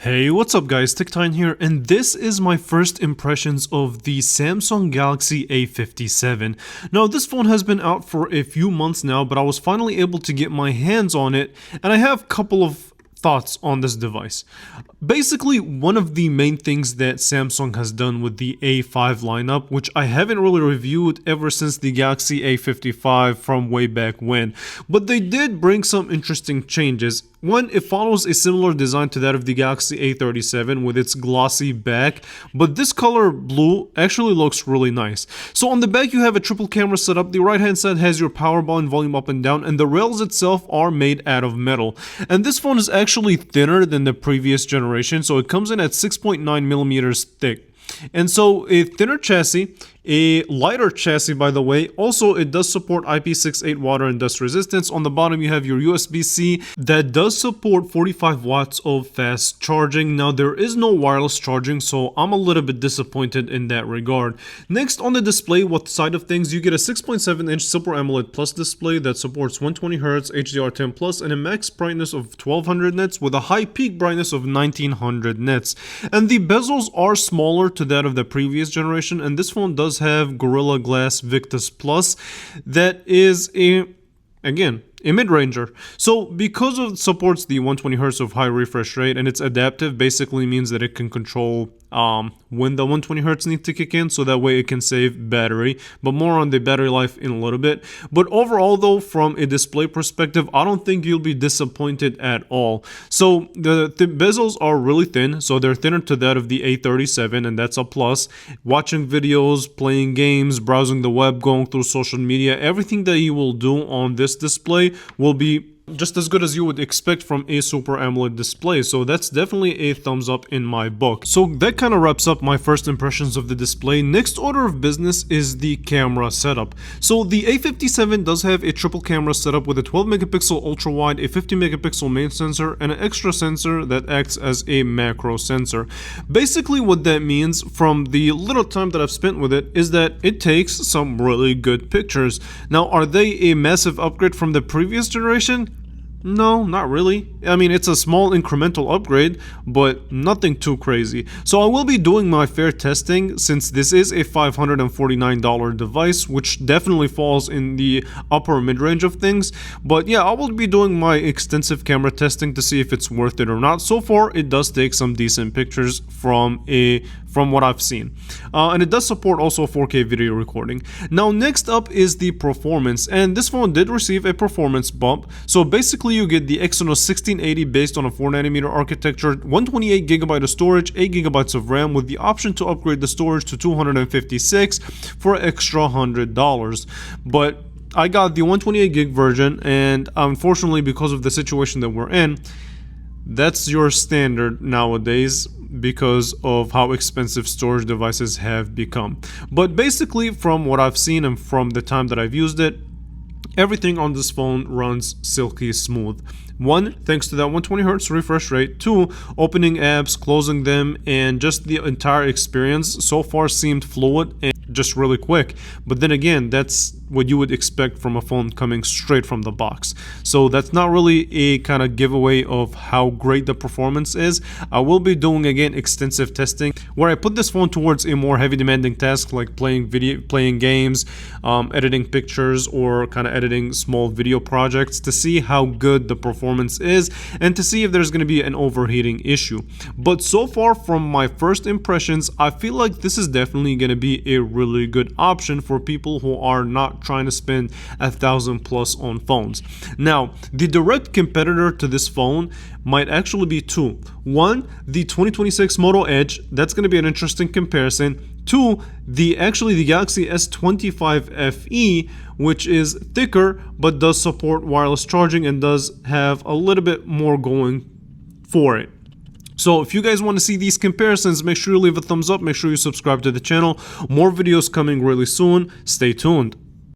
Hey, what's up guys, TechTine here, and this is my first impressions of the Samsung Galaxy A57. Now this phone has been out for a few months now, but I was finally able to get my hands on it, and I have a couple of thoughts on this device. Basically, one of the main things that Samsung has done with the A5 lineup, which I haven't really reviewed ever since the Galaxy A55 from way back when, but they did bring some interesting changes. One, it follows a similar design to that of the Galaxy A37 with its glossy back, but this color blue actually looks really nice. So on the back you have a triple camera setup, the right hand side has your power button, volume up and down, and the rails itself are made out of metal. And this phone is actually thinner than the previous generation, so it comes in at 6.9 millimeters thick. And so a thinner chassis, a lighter chassis by the way. Also, it does support IP68 water and dust resistance. On the bottom you have your USB-C that does support 45 watts of fast charging. Now there is no wireless charging, so I'm a little bit disappointed in that regard. Next, on the display side of things, you get a 6.7-inch Super AMOLED Plus display that supports 120Hz HDR10 Plus and a max brightness of 1200 nits with a high peak brightness of 1900 nits. And the bezels are smaller to that of the previous generation, and this phone does have Gorilla Glass Victus Plus that is a mid-ranger. So because it supports the 120Hz of high refresh rate and it's adaptive, basically means that it can control when the 120Hz need to kick in, so that way it can save battery, but more on the battery life in a little bit. But overall though, from a display perspective, I don't think you'll be disappointed at all. So the bezels are really thin, so they're thinner to that of the A37, and that's a plus. Watching videos, playing games, browsing the web, going through social media, everything that you will do on this display will be just as good as you would expect from a Super AMOLED display, so that's definitely a thumbs up in my book. So that kind of wraps up my first impressions of the display. Next order of business is the camera setup. So the A57 does have a triple camera setup with a 12 megapixel ultra wide, a 50 megapixel main sensor, and an extra sensor that acts as a macro sensor. Basically what that means, from the little time that I've spent with it, is that it takes some really good pictures. Now, are they a massive upgrade from the previous generation? No, not really. I mean, it's a small incremental upgrade, but nothing too crazy. So I will be doing my fair testing, since this is a $549 device, which definitely falls in the upper mid-range of things. But yeah, I will be doing my extensive camera testing to see if it's worth it or not. So far, it does take some decent pictures from what I've seen. And it does support also 4K video recording. Now, next up is the performance, and this phone did receive a performance bump. So basically, you get the Exynos 1680 based on a 4nm architecture, 128GB of storage, 8GB of RAM, with the option to upgrade the storage to 256 for an extra $100. But I got the 128GB version, and unfortunately, because of the situation that we're in, that's your standard nowadays because of how expensive storage devices have become. But basically, from what I've seen and from the time that I've used it, everything on this phone runs silky smooth. One, thanks to that 120Hz refresh rate. Two, opening apps, closing them, and just the entire experience so far seemed fluid and just really quick. But then again, that's what you would expect from a phone coming straight from the box. So that's not really a kind of giveaway of how great the performance is. I will be doing again extensive testing where I put this phone towards a more heavy demanding task like playing games, editing pictures, or kind of editing small video projects to see how good the performance is and to see if there's going to be an overheating issue. But so far from my first impressions, I feel like this is definitely going to be a really good option for people who are not trying to spend $1,000+ on phones. Now, the direct competitor to this phone might actually be two. One, the 2026 Moto Edge. That's going to be an interesting comparison. Two, the Galaxy S25 FE, which is thicker but does support wireless charging and does have a little bit more going for it. So if you guys want to see these comparisons, make sure you leave a thumbs up, make sure you subscribe to the channel. More videos coming really soon. Stay tuned.